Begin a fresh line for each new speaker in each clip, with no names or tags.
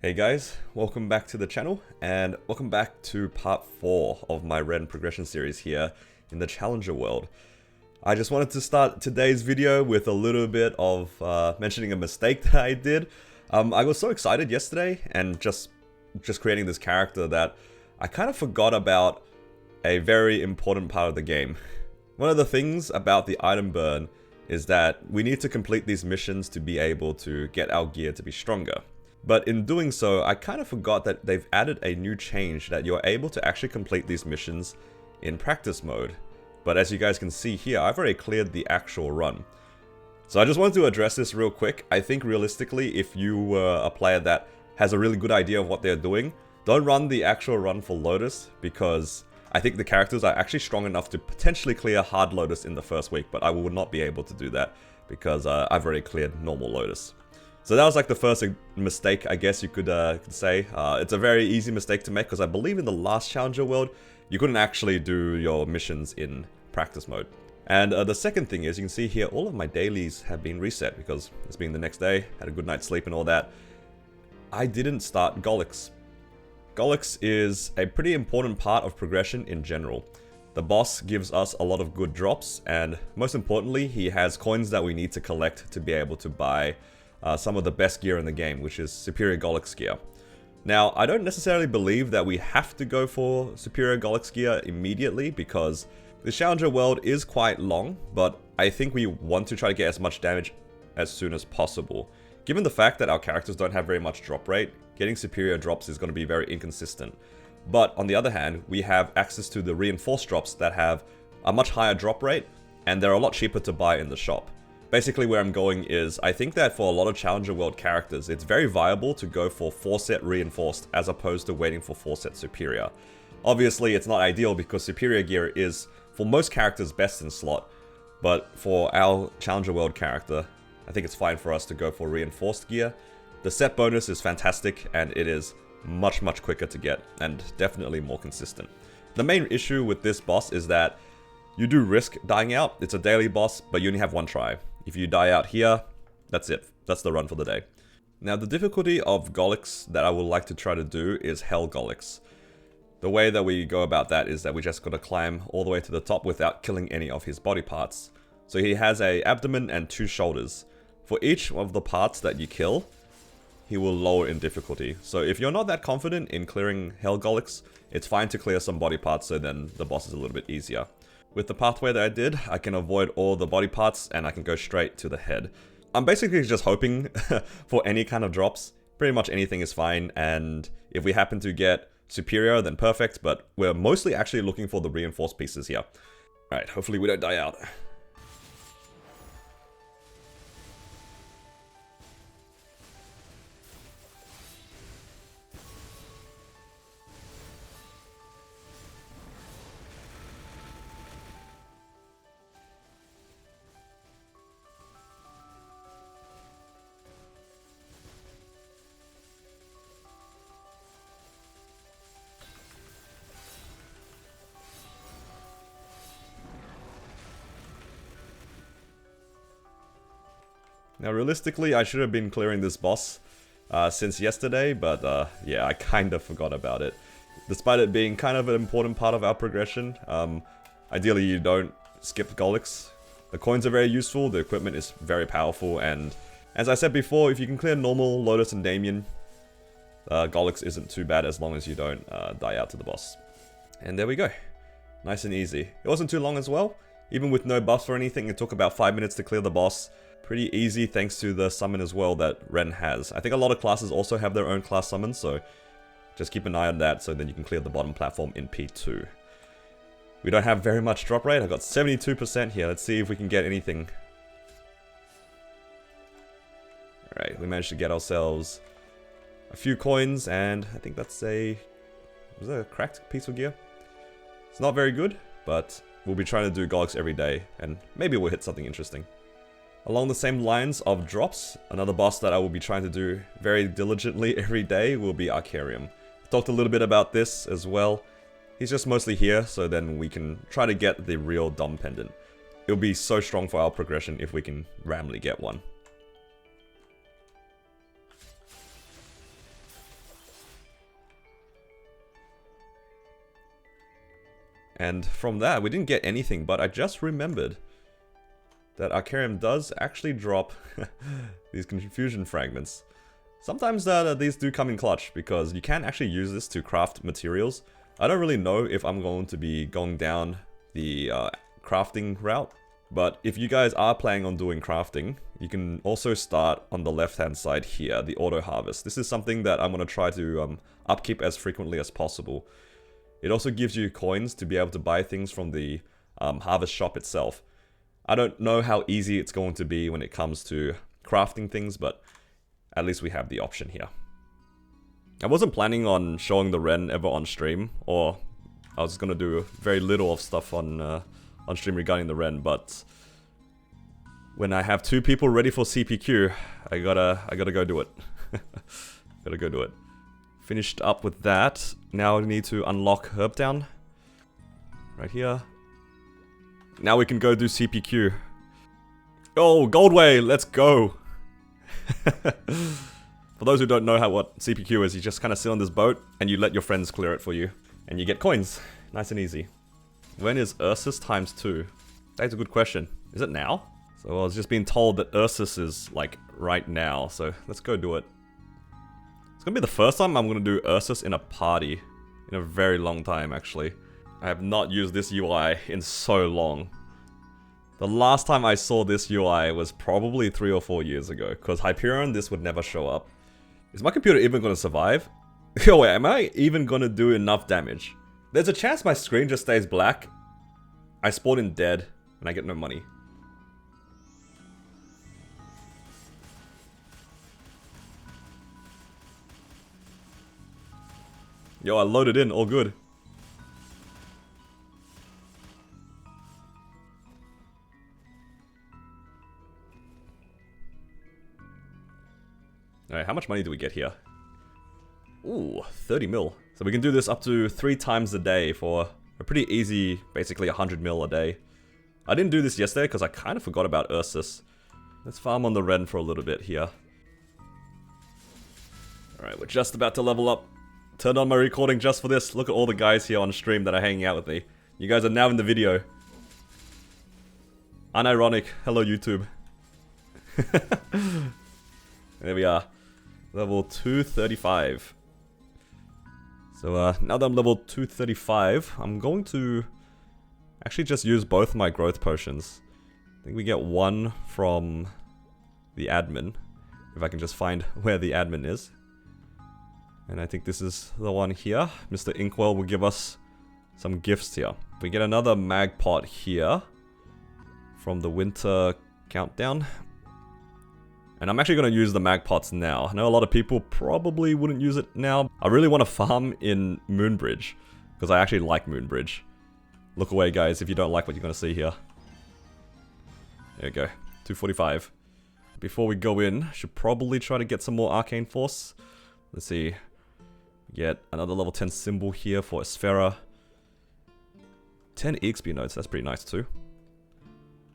Hey guys, welcome back to the channel, and welcome back to part 4 of my Ren progression series here in the Challenger world. I just wanted to start today's video with a little bit of mentioning a mistake that I did. I was so excited yesterday and just creating this character that I kind of forgot about a very important part of the game. One of the things about the item burn is that we need to complete these missions to be able to get our gear to be stronger. But in doing so, I kind of forgot that they've added a new change that you're able to actually complete these missions in practice mode. But as you guys can see here, I've already cleared the actual run. So I just wanted to address this real quick. I think realistically, if you were a player that has a really good idea of what they're doing, don't run the actual run for Lotus, because I think the characters are actually strong enough to potentially clear hard Lotus in the first week, but I will not be able to do that because I've already cleared normal Lotus. So that was like the first mistake, I guess you could say. It's a very easy mistake to make because I believe in the last Challenger world, you couldn't actually do your missions in practice mode. And the second thing is, you can see here, all of my dailies have been reset because it's been the next day, had a good night's sleep and all that. I didn't start Gollux. Gollux is a pretty important part of progression in general. The boss gives us a lot of good drops, and most importantly, he has coins that we need to collect to be able to buy some of the best gear in the game, which is superior Gollux gear. Now, I don't necessarily believe that we have to go for superior Gollux gear immediately, because the Challenger world is quite long, but I think we want to try to get as much damage as soon as possible. Given the fact that our characters don't have very much drop rate, getting superior drops is going to be very inconsistent. But on the other hand, we have access to the reinforced drops that have a much higher drop rate, and they're a lot cheaper to buy in the shop. Basically where I'm going is, I think that for a lot of Challenger world characters, it's very viable to go for 4-set reinforced as opposed to waiting for 4-set superior. Obviously it's not ideal because superior gear is, for most characters, best in slot. But for our Challenger world character, I think it's fine for us to go for reinforced gear. The set bonus is fantastic, and it is much quicker to get, and definitely more consistent. The main issue with this boss is that you do risk dying out. It's a daily boss, but you only have one try. If you die out here, that's it. That's the run for the day. Now, the difficulty of Gollux that I would like to try to do is Hell Gollux. The way that we go about that is that we just gotta climb all the way to the top without killing any of his body parts. So he has an abdomen and 2 shoulders. For each of the parts that you kill, he will lower in difficulty. So if you're not that confident in clearing Hell Gollux, it's fine to clear some body parts, so then the boss is a little bit easier. With the pathway that I did, I can avoid all the body parts and I can go straight to the head. I'm basically just hoping for any kind of drops. Pretty much anything is fine, and if we happen to get superior, then perfect, but we're mostly actually looking for the reinforced pieces here. Alright, hopefully we don't die out. Now realistically, I should have been clearing this boss since yesterday, but yeah, I kind of forgot about it. Despite it being kind of an important part of our progression, ideally you don't skip Gollux. The coins are very useful, the equipment is very powerful, and as I said before, if you can clear normal, Lotus, and Damien, Gollux isn't too bad as long as you don't die out to the boss. And there we go. Nice and easy. It wasn't too long as well. Even with no buffs or anything, it took about 5 minutes to clear the boss. Pretty easy thanks to the summon as well that Ren has. I think a lot of classes also have their own class summons, so just keep an eye on that so then you can clear the bottom platform in P2. We don't have very much drop rate. I got 72% here. Let's see if we can get anything. Alright, we managed to get ourselves a few coins, and I think that's was that a cracked piece of gear? It's not very good, but we'll be trying to do Gollux every day, and maybe we'll hit something interesting. Along the same lines of drops, another boss that I will be trying to do very diligently every day will be Arkarium. I talked a little bit about this as well. He's just mostly here, so then we can try to get the real Dom Pendant. It'll be so strong for our progression if we can randomly get one. And from that, we didn't get anything, but I just remembered that Arkarium does actually drop these confusion fragments. Sometimes these do come in clutch, because you can actually use this to craft materials. I don't really know if I'm going to be going down the crafting route, but if you guys are planning on doing crafting, you can also start on the left-hand side here, the auto harvest. This is something that I'm going to try to upkeep as frequently as possible. It also gives you coins to be able to buy things from the harvest shop itself. I don't know how easy it's going to be when it comes to crafting things, but at least we have the option here. I wasn't planning on showing the Ren ever on stream, or I was going to do very little of stuff on stream regarding the Ren, but when I have 2 people ready for CPQ, I gotta go do it. Gotta go do it. Finished up with that. Now we need to unlock Herbtown. Right here. Now we can go do CPQ. Oh, Goldway, let's go! For those who don't know what CPQ is, you just kind of sit on this boat and you let your friends clear it for you. And you get coins. Nice and easy. When is Ursus times 2? That's a good question. Is it now? So I was just being told that Ursus is like right now. So let's go do it. It's gonna be the first time I'm gonna do Ursus in a party. In a very long time, actually. I have not used this UI in so long. The last time I saw this UI was probably 3 or 4 years ago, because Hyperion, this would never show up. Is my computer even gonna survive? Oh wait, am I even gonna do enough damage? There's a chance my screen just stays black. I spawn in dead, and I get no money. Yo, I loaded in, all good. Alright, how much money do we get here? Ooh, 30 mil. So we can do this up to 3 times a day for a pretty easy, basically 100 mil a day. I didn't do this yesterday because I kind of forgot about Ursus. Let's farm on the Ren for a little bit here. Alright, we're just about to level up. Turned on my recording just for this. Look at all the guys here on stream that are hanging out with me. You guys are now in the video. Unironic. Hello, YouTube. There we are. Level 235. So now that I'm level 235, I'm going to actually just use both my growth potions. I think we get one from the admin. If I can just find where the admin is. And I think this is the one here. Mr. Inkwell will give us some gifts here. We get another mag pot here from the winter countdown. And I'm actually going to use the mag pots now. I know a lot of people probably wouldn't use it now. I really want to farm in Moonbridge, because I actually like Moonbridge. Look away, guys, if you don't like what you're going to see here. There we go. 245. Before we go in, should probably try to get some more Arcane Force. Let's see. Get another level 10 symbol here for Esfera. 10 EXP nodes, that's pretty nice too.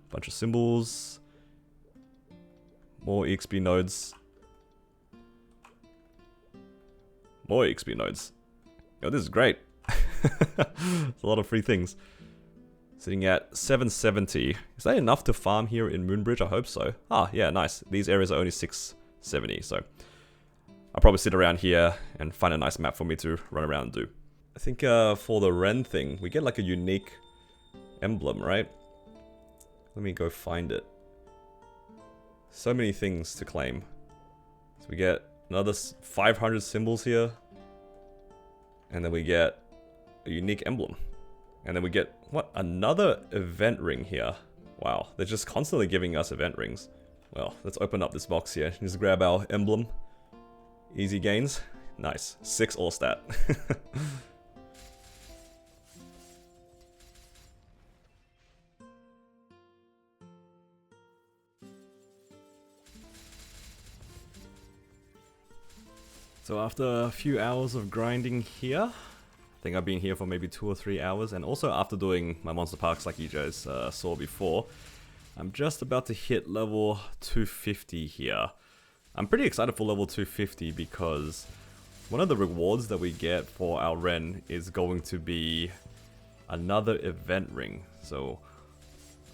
Bunch of symbols. More EXP nodes. More EXP nodes. Yo, this is great. It's a lot of free things. Sitting at 770. Is that enough to farm here in Moonbridge? I hope so. Ah, yeah, nice. These areas are only 670, so I'll probably sit around here and find a nice map for me to run around and do. I think for the Ren thing, we get like a unique emblem, right? Let me go find it. So many things to claim. So we get another 500 symbols here. And then we get a unique emblem. And then we get, what, another event ring here. Wow, they're just constantly giving us event rings. Well, let's open up this box here. Just grab our emblem. Easy gains. Nice. 6 all stat. So after a few hours of grinding here, I think I've been here for maybe 2 or 3 hours, and also after doing my monster parks like you guys saw before, I'm just about to hit level 250 here. I'm pretty excited for level 250 because one of the rewards that we get for our Ren is going to be another event ring. So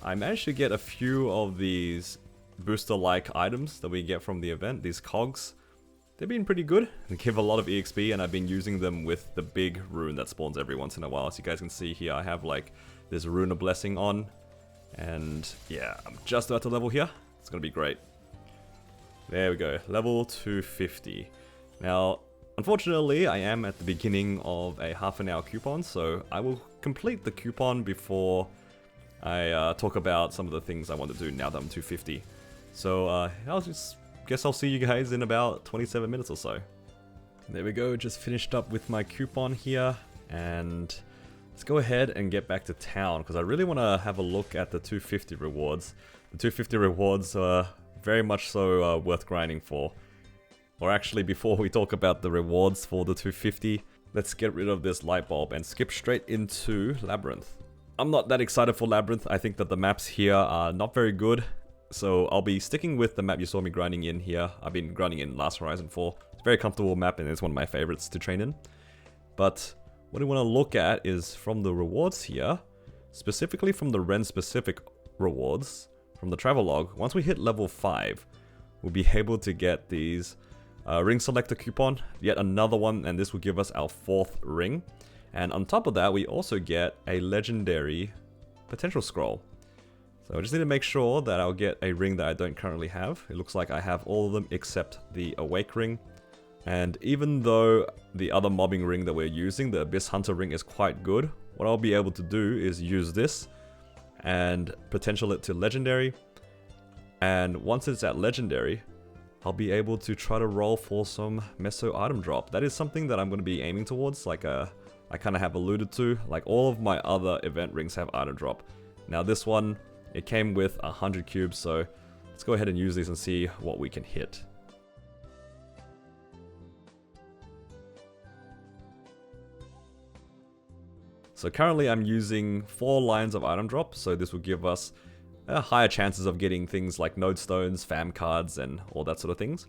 I managed to get a few of these booster-like items that we get from the event, these cogs. They've been pretty good. They give a lot of EXP, and I've been using them with the big rune that spawns every once in a while. As you guys can see here, I have like this rune of blessing on. And yeah, I'm just about to level here. It's gonna be great. There we go, level 250. Now, unfortunately, I am at the beginning of a half an hour coupon, so I will complete the coupon before I talk about some of the things I want to do now that I'm 250. So guess I'll see you guys in about 27 minutes or so. There we go, just finished up with my coupon here, and let's go ahead and get back to town, because I really want to have a look at the 250 rewards. The 250 rewards are very much so worth grinding for. Or actually, before we talk about the rewards for the 250, let's get rid of this light bulb and skip straight into Labyrinth. I'm not that excited for Labyrinth. I think that the maps here are not very good. So I'll be sticking with the map you saw me grinding in here. I've been grinding in Last Horizon 4. It's a very comfortable map and it's one of my favorites to train in. But what I want to look at is from the rewards here, specifically from the Ren specific rewards, from the travelogue. Once we hit level 5, we'll be able to get these ring selector coupon, yet another one, and this will give us our 4th ring. And on top of that, we also get a legendary potential scroll. So I just need to make sure that I'll get a ring that I don't currently have. It looks like I have all of them except the Awake ring. And even though the other mobbing ring that we're using, the Abyss Hunter ring, is quite good, what I'll be able to do is use this and potential it to legendary. And once it's at legendary, I'll be able to try to roll for some meso item drop. That is something that I'm going to be aiming towards, like I kind of have alluded to. Like all of my other event rings have item drop. Now this one, it came with 100 cubes, so let's go ahead and use these and see what we can hit. So currently I'm using 4 lines of item drop, so this will give us higher chances of getting things like node stones, fam cards, and all that sort of things.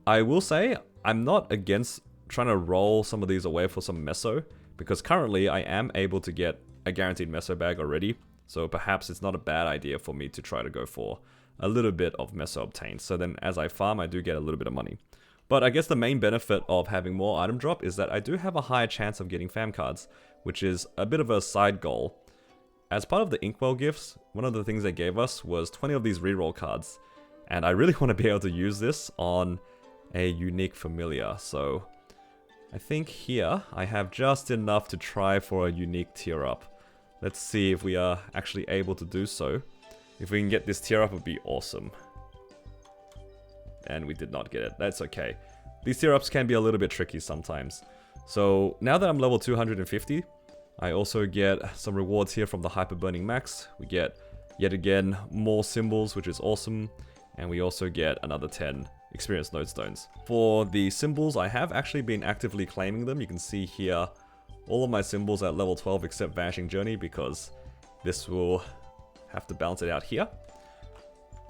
I will say I'm not against trying to roll some of these away for some meso, because currently I am able to get a guaranteed meso bag already, so perhaps it's not a bad idea for me to try to go for a little bit of meso obtained. So then as I farm, I do get a little bit of money. But I guess the main benefit of having more item drop is that I do have a higher chance of getting fam cards, which is a bit of a side goal. As part of the Inkwell gifts, one of the things they gave us was 20 of these reroll cards, and I really want to be able to use this on a unique familiar. So I think here I have just enough to try for a unique tier up. Let's see if we are actually able to do so. If we can get this tier up, it would be awesome. And we did not get it. That's okay. These tier ups can be a little bit tricky sometimes. So now that I'm level 250, I also get some rewards here from the Hyper Burning Max. We get, yet again, more symbols, which is awesome. And we also get another 10 experience node stones. For the symbols, I have actually been actively claiming them. You can see here all of my symbols at level 12 except Vanishing Journey, because this will have to balance it out here.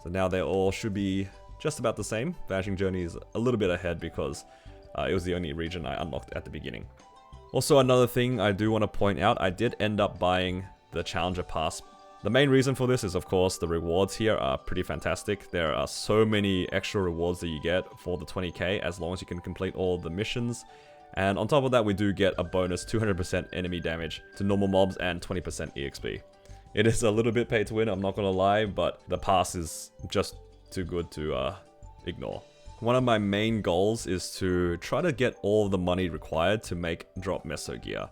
So now they all should be just about the same. Vanishing Journey is a little bit ahead because it was the only region I unlocked at the beginning. Also, another thing I do want to point out, I did end up buying the Challenger Pass. The main reason for this is, of course, the rewards here are pretty fantastic. There are so many extra rewards that you get for the 20k as long as you can complete all the missions. And on top of that, we do get a bonus 200% enemy damage to normal mobs and 20% EXP. It is a little bit pay to win, I'm not gonna lie, but the pass is just too good to ignore. One of my main goals is to try to get all of the money required to make drop meso gear.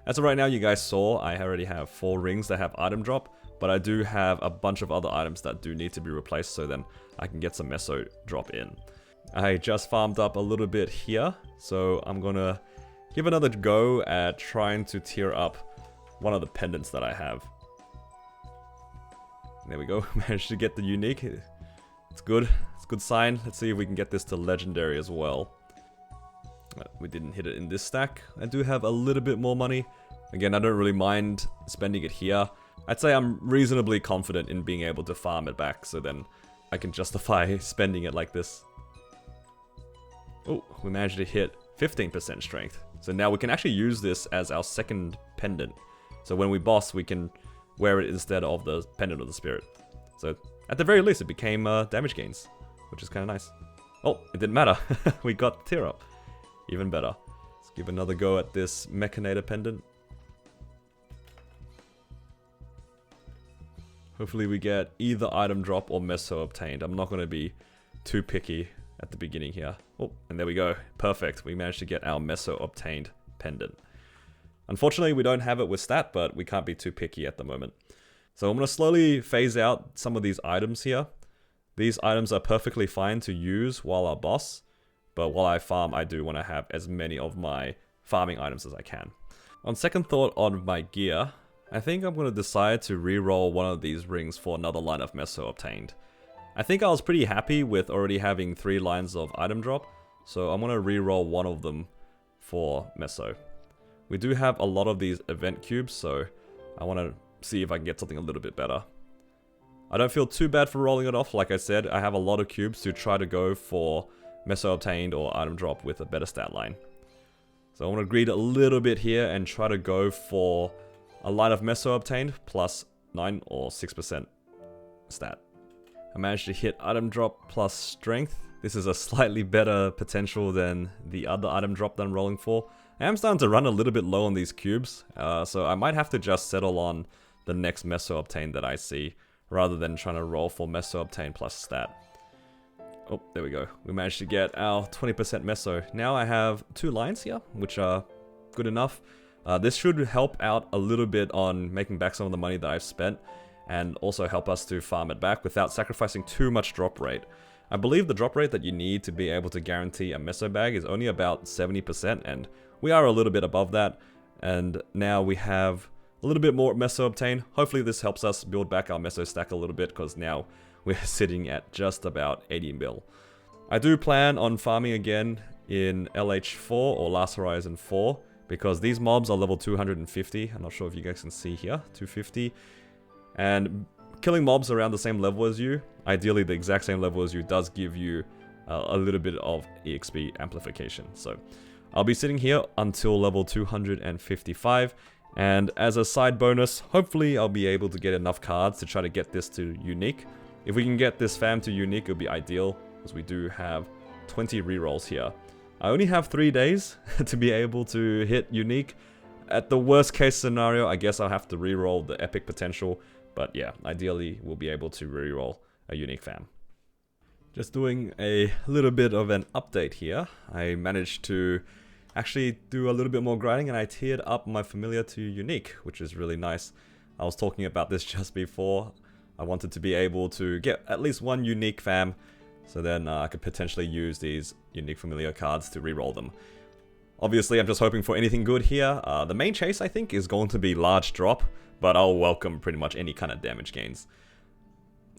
As of right now, you guys saw I already have 4 rings that have item drop, but I do have a bunch of other items that do need to be replaced, so then I can get some meso drop in. I just farmed up a little bit here, so I'm gonna give another go at trying to tier up one of the pendants that I have. There we go, managed to get the unique. It's good, it's a good sign. Let's see if we can get this to legendary as well. We didn't hit it in this stack. I do have a little bit more money. Again, I don't really mind spending it here. I'd say I'm reasonably confident in being able to farm it back, so then I can justify spending it like this. Oh, we managed to hit 15% strength. So now we can actually use this as our second pendant. So when we boss, we can wear it instead of the Pendant of the Spirit. So at the very least, it became damage gains, which is kind of nice. Oh, it didn't matter. We got the tier up. Even better. Let's give another go at this Mechanator Pendant. Hopefully we get either item drop or meso obtained. I'm not going to be too picky at the beginning here. Oh, and there we go. Perfect. We managed to get our meso obtained pendant. Unfortunately, we don't have it with stat, but we can't be too picky at the moment. So I'm going to slowly phase out some of these items here. These items are perfectly fine to use while I boss, but while I farm, I do want to have as many of my farming items as I can. On second thought on my gear, I think I'm going to decide to reroll one of these rings for another line of meso obtained. I think I was pretty happy with already having 3 lines of item drop, so I'm going to reroll one of them for meso. We do have a lot of these event cubes, so I want to see if I can get something a little bit better. I don't feel too bad for rolling it off. Like I said, I have a lot of cubes to try to go for meso obtained or item drop with a better stat line. So I want to greed a little bit here and try to go for a line of meso obtained plus 9 or 6% stat. I managed to hit item drop plus strength. This is a slightly better potential than the other item drop that I'm rolling for. I am starting to run a little bit low on these cubes, so I might have to just settle on the next meso obtained that I see, rather than trying to roll for meso obtained plus stat. Oh, there we go. We managed to get our 20% meso. Now I have 2 lines here, which are good enough. This should help out a little bit on making back some of the money that I've spent, and also help us to farm it back without sacrificing too much drop rate. I believe the drop rate that you need to be able to guarantee a meso bag is only about 70%, and we are a little bit above that. And now we have a little bit more meso obtained. Hopefully this helps us build back our meso stack a little bit, because now we're sitting at just about 80 mil. I do plan on farming again in LH4 or Last Horizon 4, because these mobs are level 250. I'm not sure if you guys can see here, 250. And killing mobs around the same level as you, ideally the exact same level as you, does give you a little bit of EXP amplification. So I'll be sitting here until level 255. And as a side bonus, hopefully I'll be able to get enough cards to try to get this to unique. If we can get this fam to unique, it would be ideal, because we do have 20 rerolls here. I only have 3 days to be able to hit unique. At the worst case scenario, I guess I'll have to reroll the epic potential. But yeah, ideally we'll be able to reroll a unique fam. Just doing a little bit of an update here. I managed to actually do a little bit more grinding, and I tiered up my familiar to unique, which is really nice. I was talking about this just before. I wanted to be able to get at least 1 unique fam, so then I could potentially use these unique familiar cards to reroll them. Obviously, I'm just hoping for anything good here. The main chase, I think, is going to be large drop, but I'll welcome pretty much any kind of damage gains.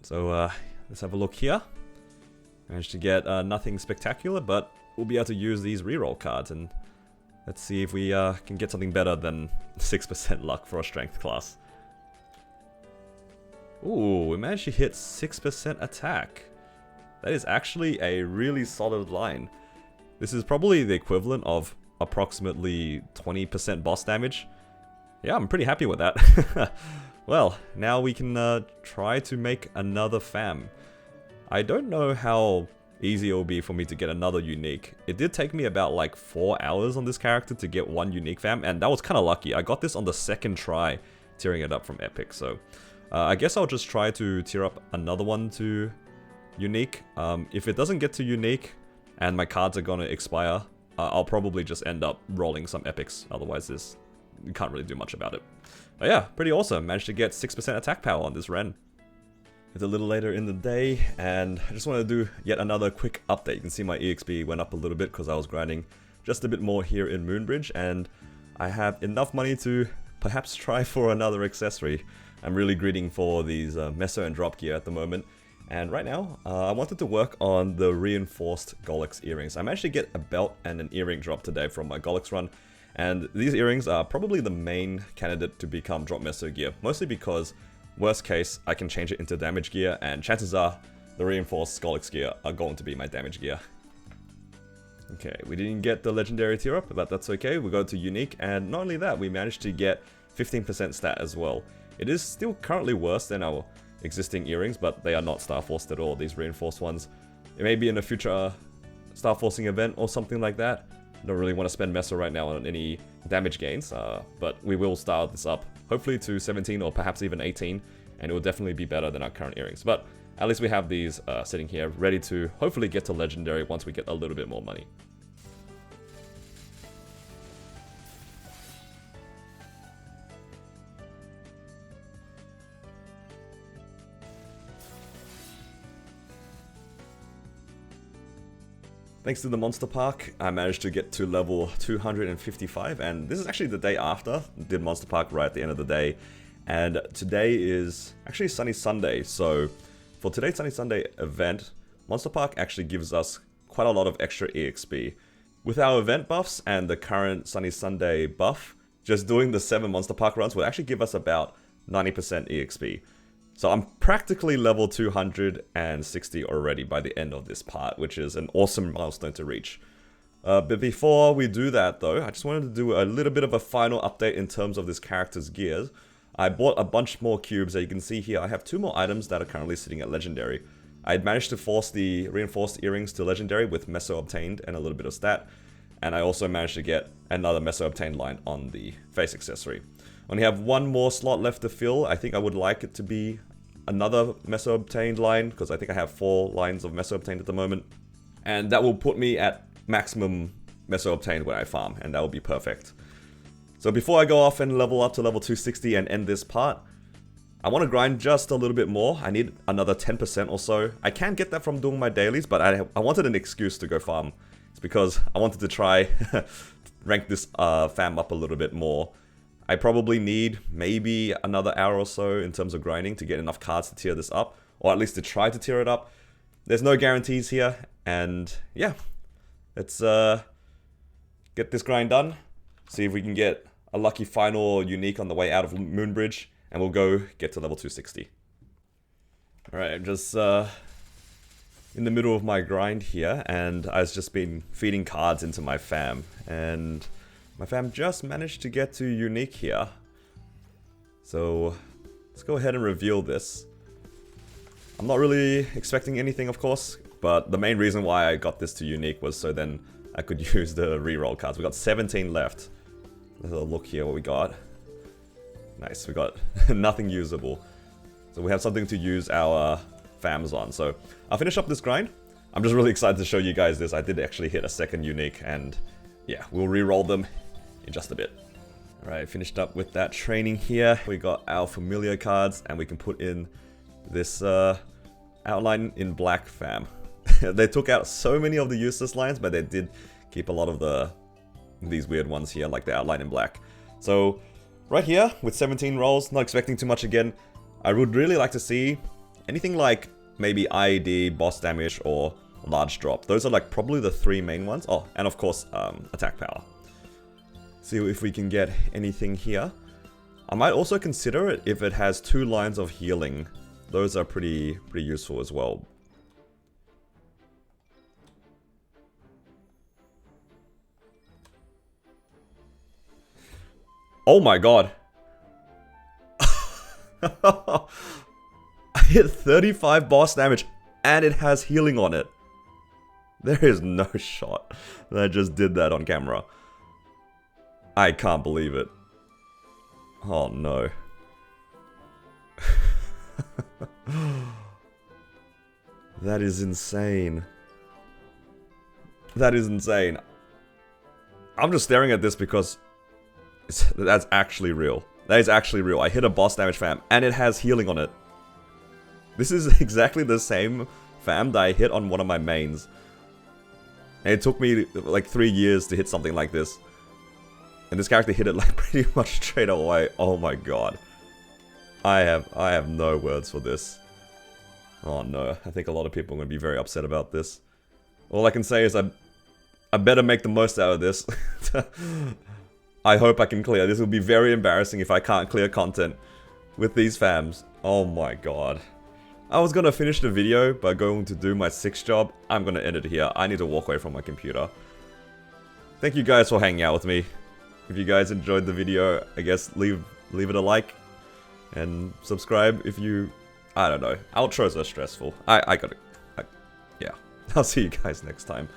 So let's have a look here. Managed to get nothing spectacular, but we'll be able to use these reroll cards, and let's see if we can get something better than 6% luck for a strength class. Ooh, we managed to hit 6% attack. That is actually a really solid line. This is probably the equivalent of approximately 20% boss damage. Yeah, I'm pretty happy with that. Well, now we can try to make another fam. I don't know how easy it will be for me to get another unique. It did take me about like 4 hours on this character to get 1 unique fam, and that was kind of lucky. I got this on the 2nd try, tearing it up from epic, so I guess I'll just try to tier up another one to unique. If it doesn't get to unique and my cards are gonna expire, I'll probably just end up rolling some epics. Otherwise, you can't really do much about it. But yeah, pretty awesome. Managed to get 6% attack power on this Ren. It's a little later in the day, and I just want to do yet another quick update. You can see my EXP went up a little bit because I was grinding just a bit more here in Moonbridge, and I have enough money to perhaps try for another accessory. I'm really greeding for these meso and drop gear at the moment. And right now, I wanted to work on the reinforced Gollux earrings. I managed to get a belt and an earring drop today from my Gollux run. And these earrings are probably the main candidate to become drop meso gear. Mostly because, worst case, I can change it into damage gear. And chances are, the reinforced Gollux gear are going to be my damage gear. Okay, we didn't get the legendary tier up, but that's okay. We got to unique. And not only that, we managed to get 15% stat as well. It is still currently worse than our existing earrings, but they are not Star Forced at all, these reinforced ones. It may be in a future Star Forcing event or something like that. Don't really want to spend meso right now on any damage gains, but we will start this up, hopefully to 17 or perhaps even 18, and it will definitely be better than our current earrings. But at least we have these sitting here, ready to hopefully get to Legendary once we get a little bit more money. Thanks to the Monster Park, I managed to get to level 255, and this is actually the day after. Did Monster Park right at the end of the day, and today is actually Sunny Sunday, so for today's Sunny Sunday event, Monster Park actually gives us quite a lot of extra EXP. With our event buffs and the current Sunny Sunday buff, just doing the 7 Monster Park runs will actually give us about 90% EXP. So I'm practically level 260 already by the end of this part, which is an awesome milestone to reach. But before we do that though, I just wanted to do a little bit of a final update in terms of this character's gears. I bought a bunch more cubes. As you can see here, I have 2 more items that are currently sitting at Legendary. I had managed to force the reinforced earrings to Legendary with meso obtained and a little bit of stat. And I also managed to get another meso obtained line on the face accessory. Only have 1 more slot left to fill. I think I would like it to be another meso obtained line, because I think I have 4 lines of meso obtained at the moment. And that will put me at maximum meso obtained when I farm, and that will be perfect. So before I go off and level up to level 260 and end this part, I want to grind just a little bit more. I need another 10% or so. I can get that from doing my dailies, but I wanted an excuse to go farm. It's because I wanted to try rank this fam up a little bit more. I probably need maybe another hour or so in terms of grinding to get enough cards to tier this up, or at least to try to tier it up. There's no guarantees here, and yeah, let's get this grind done, see if we can get a lucky final unique on the way out of Moonbridge, and we'll go get to level 260. Alright, I'm just in the middle of my grind here, and I've just been feeding cards into my fam, and my fam just managed to get to unique here. So let's go ahead and reveal this. I'm not really expecting anything, of course, but the main reason why I got this to unique was so then I could use the reroll cards. We got 17 left. Let's have a look here what we got. Nice, we got nothing usable. So we have something to use our fams on. So I'll finish up this grind. I'm just really excited to show you guys this. I did actually hit a second unique, and yeah, we'll reroll them in just a bit. Alright, finished up with that training here. We got our familiar cards, and we can put in this outline in black fam. They took out so many of the useless lines, but they did keep a lot of these weird ones here, like the outline in black. So right here, with 17 rolls, not expecting too much again. I would really like to see anything like maybe IED, boss damage, or large drop. Those are like probably the 3 main ones. Oh, and of course, attack power. See if we can get anything here. I might also consider it if it has 2 lines of healing. Those are pretty useful as well. Oh my god. I hit 35 boss damage and it has healing on it. There is no shot that I just did that on camera. I can't believe it. Oh no. That is insane. That is insane. I'm just staring at this because that's actually real. That is actually real. I hit a boss damage fam and it has healing on it. This is exactly the same fam that I hit on one of my mains. And it took me like 3 years to hit something like this. And this character hit it like pretty much straight away. Oh my god. I have no words for this. Oh no, I think a lot of people are going to be very upset about this. All I can say is I better make the most out of this. I hope I can clear. This will be very embarrassing if I can't clear content with these fams. Oh my god. I was going to finish the video by going to do my 6th job. I'm going to end it here. I need to walk away from my computer. Thank you guys for hanging out with me. If you guys enjoyed the video, I guess leave leave it a like, and subscribe if you... I don't know. Outros are stressful. I gotta... yeah. I'll see you guys next time.